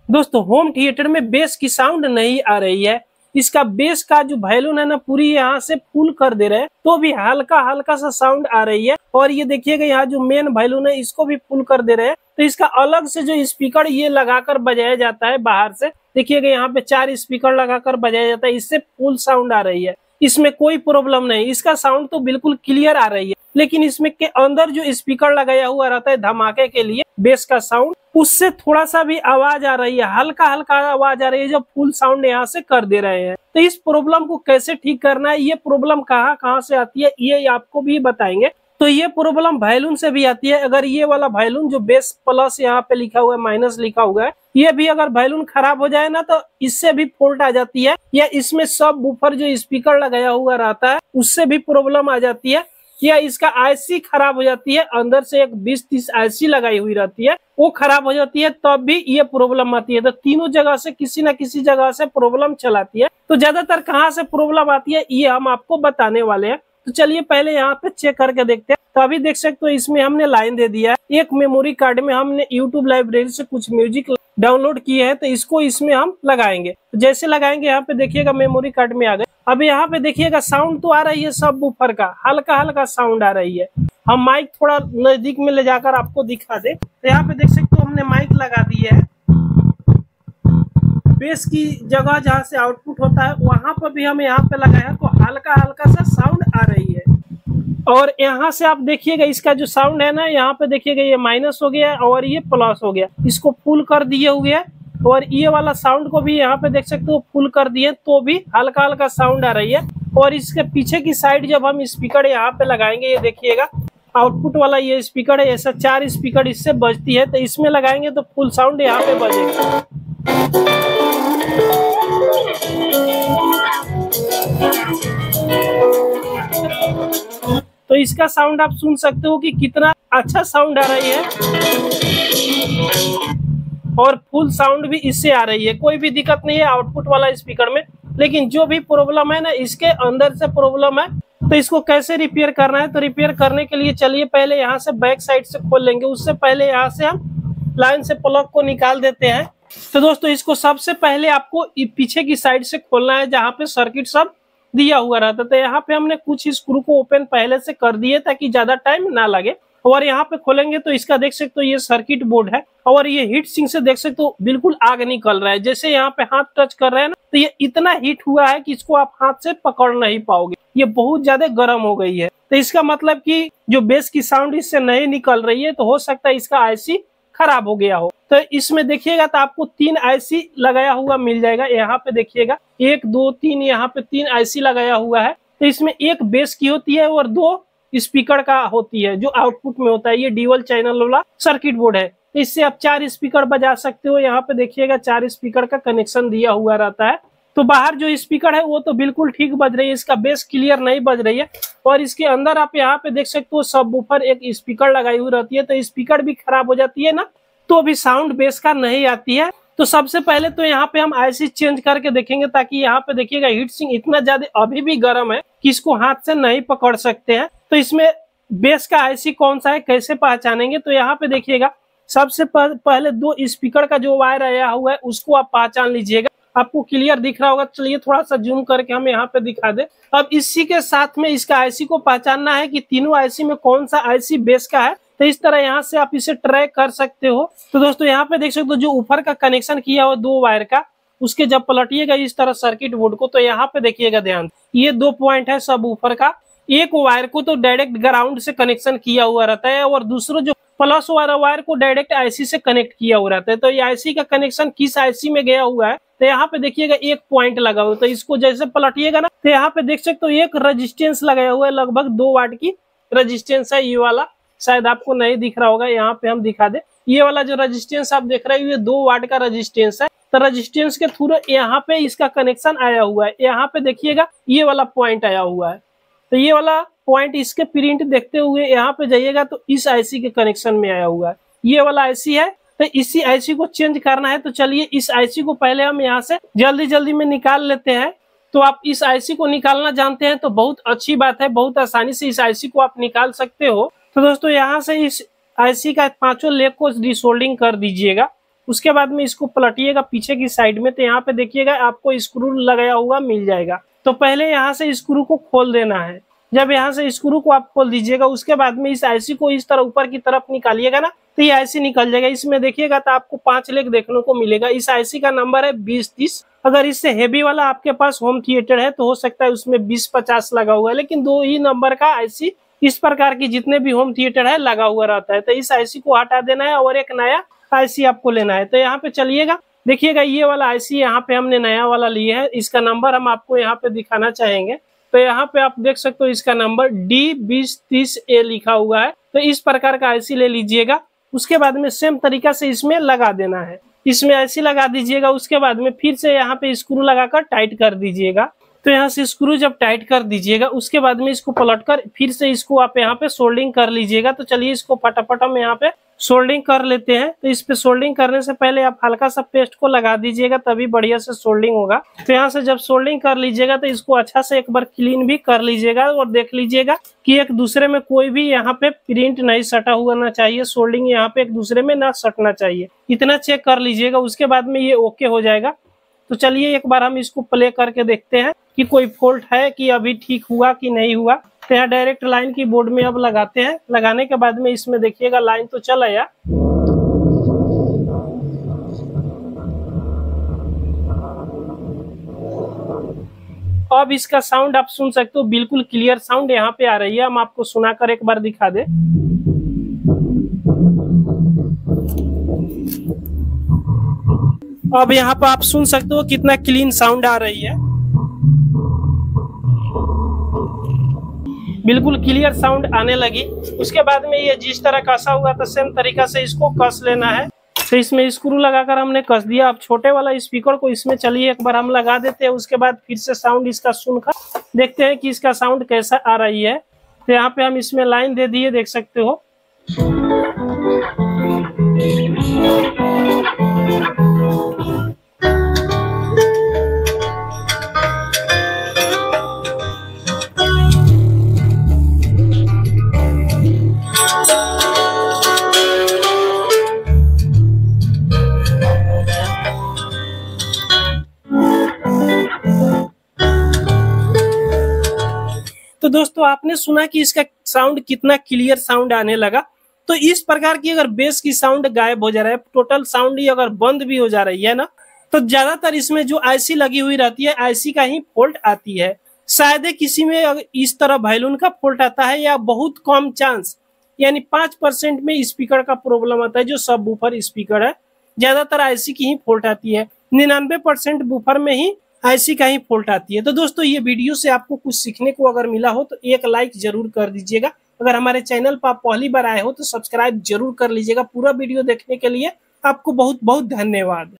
दोस्तों home theatre में base की साउंड नहीं आ रही है। इसका बेस का जो वॉल्यूम है ना पूरी यहाँ से फुल कर दे रहे हैं तो भी हल्का हल्का सा साउंड आ रही है। और ये देखिएगा यहाँ जो मेन वॉल्यूम है इसको भी फुल कर दे रहे हैं। तो इसका अलग से जो स्पीकर ये लगाकर बजाया जाता है बाहर से, देखिएगा यहाँ पे 4 स्पीकर लगाकर बजाया जाता है, इससे फुल साउंड आ रही है। इसमें कोई प्रॉब्लम नहीं, इसका साउंड तो बिल्कुल क्लियर आ रही है। लेकिन इसमें के अंदर जो स्पीकर लगाया हुआ रहता है धमाके के लिए बेस का साउंड, उससे थोड़ा सा भी आवाज आ रही है, हल्का हल्का आवाज आ रही है जब फुल साउंड यहाँ से कर दे रहे हैं। तो इस प्रॉब्लम को कैसे ठीक करना है, ये प्रॉब्लम कहाँ से आती है ये आपको भी बताएंगे। तो ये प्रॉब्लम वॉल्यूम से भी आती है। अगर ये वाला वॉल्यूम जो बेस प्लस यहाँ पे लिखा हुआ है माइनस लिखा हुआ है, ये भी अगर वॉल्यूम खराब हो जाए ना तो इससे भी फॉल्ट आ जाती है। या इसमें सब वूफर जो स्पीकर लगाया हुआ रहता है उससे भी प्रॉब्लम आ जाती है। या इसका आईसी खराब हो जाती है, अंदर से एक 20-30 आईसी लगाई हुई रहती है, वो खराब हो जाती है तब भी ये प्रॉब्लम आती है। तो तीनों जगह से किसी न किसी जगह से प्रॉब्लम चलाती है। तो ज्यादातर कहाँ से प्रॉब्लम आती है ये हम आपको बताने वाले हैं। तो चलिए पहले यहाँ पे चेक करके देखते हैं। तो अभी देख सकते हो इसमें हमने लाइन दे दिया है। एक मेमोरी कार्ड में हमने यूट्यूब लाइब्रेरी से कुछ म्यूजिक डाउनलोड किए हैं, तो इसको इसमें हम लगाएंगे। तो जैसे लगाएंगे यहाँ पे देखिएगा मेमोरी कार्ड में आ गए। अब यहाँ पे देखिएगा साउंड तो आ रही है सब वूफर का, हल्का हल्का साउंड आ रही है। हम माइक थोड़ा नजदीक में ले जाकर आपको दिखा दे। तो यहाँ पे देख सकते हो हमने माइक लगा दी है। बेस की जगह जहाँ से आउटपुट होता है वहां पर भी हम यहाँ पे लगाया तो हल्का हल्का सा साउंड आ रही है। और यहाँ से आप देखिएगा इसका जो साउंड है ना, यहाँ पे देखिएगा ये माइनस हो गया और ये प्लस हो गया, इसको फुल कर दिए हुए है। और ये वाला साउंड को भी यहाँ पे देख सकते हो फुल कर दिए तो भी हल्का हल्का साउंड आ रही है। और इसके पीछे की साइड जब हम स्पीकर यहाँ पे लगाएंगे, ये देखिएगा आउटपुट वाला ये स्पीकर है, ऐसा 4 स्पीकर इससे बजती है। तो इसमें लगाएंगे तो फुल साउंड यहाँ पे बजेगा। तो इसका साउंड आप सुन सकते हो कि कितना अच्छा साउंड आ रही है और फुल साउंड भी इससे आ रही है। कोई भी दिक्कत नहीं है आउटपुट वाला स्पीकर में। लेकिन जो भी प्रॉब्लम है ना, इसके अंदर से प्रॉब्लम है। तो इसको कैसे रिपेयर करना है, तो रिपेयर करने के लिए चलिए पहले यहाँ से बैक साइड से खोल लेंगे। उससे पहले यहाँ से हम लाइन से प्लग को निकाल देते हैं। तो दोस्तों इसको सबसे पहले आपको पीछे की साइड से खोलना है जहाँ पे सर्किट सब दिया हुआ रहता। तो यहाँ पे हमने कुछ स्क्रू को ओपन पहले से कर दिए ताकि ज्यादा टाइम ना लगे। और यहाँ पे खोलेंगे तो इसका देख सकते हो ये सर्किट बोर्ड है और ये हीट सिंक से देख सकते हो बिल्कुल आग निकल रहा है। जैसे यहाँ पे हाथ टच कर रहे हैं ना तो ये इतना हीट हुआ है कि इसको आप हाथ से पकड़ नहीं पाओगे, ये बहुत ज्यादा गर्म हो गई है। तो इसका मतलब कि जो बेस की साउंड इससे नहीं निकल रही है, तो हो सकता है इसका आईसी खराब हो गया हो। तो इसमें देखिएगा तो आपको 3 आईसी लगाया हुआ मिल जाएगा। यहाँ पे देखिएगा 1 2 3, यहाँ पे 3 आईसी लगाया हुआ है। तो इसमें एक बेस की होती है और 2 स्पीकर का होती है जो आउटपुट में होता है। ये ड्यूअल चैनल वाला सर्किट बोर्ड है, तो इससे आप 4 स्पीकर बजा सकते हो। यहाँ पे देखिएगा 4 स्पीकर का कनेक्शन दिया हुआ रहता है। तो बाहर जो स्पीकर है वो तो बिल्कुल ठीक बज रही है, इसका बेस क्लियर नहीं बज रही है। और इसके अंदर आप यहाँ पे देख सकते हो सब ऊपर एक स्पीकर लगाई हुई रहती है। तो स्पीकर भी खराब हो जाती है ना तो भी साउंड बेस का नहीं आती है। तो सबसे पहले तो यहाँ पे हम आईसी चेंज करके देखेंगे, ताकि यहाँ पे देखिएगा हीट सिंक इतना ज्यादा अभी भी गर्म है कि इसको हाथ से नहीं पकड़ सकते हैं। तो इसमें बेस का आईसी कौन सा है कैसे पहचानेंगे, तो यहाँ पे देखिएगा सबसे पहले 2 स्पीकर का जो वायर आया हुआ है उसको आप पहचान लीजिएगा। आपको क्लियर दिख रहा होगा, चलिए थोड़ा सा जूम करके हम यहाँ पे दिखा दे। अब इसी के साथ में इसका आईसी को पहचानना है कि तीनों आईसी में कौन सा आईसी बेस का है। तो इस तरह यहाँ से आप इसे ट्रैक कर सकते हो। तो दोस्तों यहाँ पे देख सकते हो जो ऊपर का कनेक्शन किया हुआ 2 वायर का, उसके जब पलटिएगा इस तरह सर्किट बोर्ड को, तो यहाँ पे देखिएगा ध्यान, ये 2 पॉइंट है सब ऊपर का। एक वायर को तो डायरेक्ट ग्राउंड से कनेक्शन किया हुआ रहता है और दूसरा जो प्लस वाला वायर को डायरेक्ट आईसी से कनेक्ट किया हुआ रहता है। तो ये आईसी का कनेक्शन किस आईसी में गया हुआ है, तो यहाँ पे देखिएगा एक पॉइंट लगा हुआ है। तो इसको जैसे पलटिएगा ना तो यहाँ पे देख सकते हो एक रजिस्टेंस लगाया हुआ है, लगभग 2 वाट की रजिस्टेंस है। ये वाला शायद आपको नहीं दिख रहा होगा, यहाँ पे हम दिखा दे। ये वाला जो रजिस्टेंस आप देख रहे हो ये 2 वाट का रजिस्टेंस है। तो रजिस्टेंस के थ्रू यहाँ पे इसका कनेक्शन आया हुआ है। यहाँ पे देखिएगा ये वाला पॉइंट आया हुआ है। तो ये वाला पॉइंट इसके प्रिंट देखते हुए यहाँ पे जाइएगा तो इस आईसी के कनेक्शन में आया हुआ है। ये वाला आईसी है, तो इसी आईसी को चेंज करना है। तो चलिए इस आईसी को पहले हम यहाँ से जल्दी में निकाल लेते हैं। तो आप इस आईसी को निकालना जानते हैं तो बहुत अच्छी बात है, बहुत आसानी से इस आईसी को आप निकाल सकते हो। तो दोस्तों यहाँ से इस आईसी का 5 लेग को डिसोल्डिंग कर दीजिएगा। उसके बाद में इसको पलटिएगा पीछे की साइड में, तो यहाँ पे देखिएगा आपको स्क्रू लगाया हुआ मिल जाएगा। तो पहले यहाँ से स्क्रू को खोल देना है। जब यहाँ से स्क्रू को आप खोल दीजिएगा, उसके बाद में इस आईसी को इस तरह ऊपर की तरफ निकालिएगा ना, तो ये आईसी निकल जाएगा। इसमें देखिएगा तो आपको 5 लेग देखने को मिलेगा। इस आईसी का नंबर है 2030। अगर इससे हेवी वाला आपके पास होम थिएटर है तो हो सकता है उसमें 2050 लगा हुआ है, लेकिन 2 ही नंबर का आईसी इस प्रकार की जितने भी होम थिएटर है लगा हुआ रहता है। तो इस आईसी को हटा देना है और एक नया आईसी आपको लेना है। तो यहाँ पे चलिएगा, देखिएगा ये वाला आईसी यहाँ पे हमने नया वाला लिया है। इसका नंबर हम आपको यहाँ पे दिखाना चाहेंगे। तो यहाँ पे आप देख सकते हो इसका नंबर D2030A लिखा हुआ है। तो इस प्रकार का आईसी ले लीजिएगा। उसके बाद में सेम तरीका से इसमें लगा देना है। इसमें आईसी लगा दीजिएगा। उसके बाद में फिर से यहाँ पे स्क्रू लगाकर टाइट कर दीजिएगा। तो यहाँ से स्क्रू जब टाइट कर दीजिएगा, उसके बाद में इसको पलटकर फिर से इसको आप यहाँ पे सोल्डिंग कर लीजिएगा। तो चलिए इसको फटाफट हम यहाँ पे सोल्डिंग कर लेते हैं। तो इस पे सोल्डिंग करने से पहले आप हल्का सा पेस्ट को लगा दीजिएगा, तभी बढ़िया से सोल्डिंग होगा। तो यहाँ से जब सोल्डिंग कर लीजिएगा तो इसको अच्छा से एक बार क्लीन भी कर लीजिएगा और देख लीजिएगा कि एक दूसरे में कोई भी यहाँ पे प्रिंट नहीं सटा हुआ ना चाहिए। सोल्डिंग यहाँ पे एक दूसरे में ना सटना चाहिए, इतना चेक कर लीजिएगा। उसके बाद में ये ओके हो जाएगा। तो चलिए एक बार हम इसको प्ले करके देखते हैं कि कोई फॉल्ट है कि अभी ठीक हुआ कि नहीं हुआ। तो यहाँ डायरेक्ट लाइन की बोर्ड में अब लगाते हैं। लगाने के बाद में इसमें देखिएगा लाइन तो चल आया। अब इसका साउंड आप सुन सकते हो, बिल्कुल क्लियर साउंड यहाँ पे आ रही है। हम आपको सुनाकर एक बार दिखा दे। अब यहाँ पर आप सुन सकते हो कितना क्लीन साउंड आ रही है, बिल्कुल क्लियर साउंड आने लगी। उसके बाद में ये जिस तरह कसा हुआ था सेम तरीका से इसको कस लेना है। तो इसमें स्क्रू लगाकर हमने कस दिया। अब छोटे वाला स्पीकर को इसमें चलिए एक बार हम लगा देते हैं। उसके बाद फिर से साउंड इसका सुनकर देखते हैं कि इसका साउंड कैसा आ रही है। तो यहाँ पे हम इसमें लाइन दे दिए, देख सकते हो। तो दोस्तों आपने सुना कि इसका साउंड कितना क्लियर साउंड आने लगा। तो इस प्रकार की अगर बेस की साउंड गायब हो जा रहा है, टोटल साउंड ही अगर बंद भी हो जा रही है ना, तो ज्यादातर इसमें जो आईसी लगी हुई रहती है, आईसी का ही फॉल्ट आती है। शायद किसी में इस तरह वैल्यून का फॉल्ट आता है, या बहुत कम चांस यानी 5% में स्पीकर का प्रॉब्लम आता है। जो सब बूफर स्पीकर है, ज्यादातर आईसी की ही फॉल्ट आती है। 99% बूफर में ही आईसी का ही फॉल्ट आती है। तो दोस्तों ये वीडियो से आपको कुछ सीखने को अगर मिला हो तो एक लाइक जरूर कर दीजिएगा। अगर हमारे चैनल पर आप पहली बार आए हो तो सब्सक्राइब जरूर कर लीजिएगा। पूरा वीडियो देखने के लिए आपको बहुत बहुत धन्यवाद।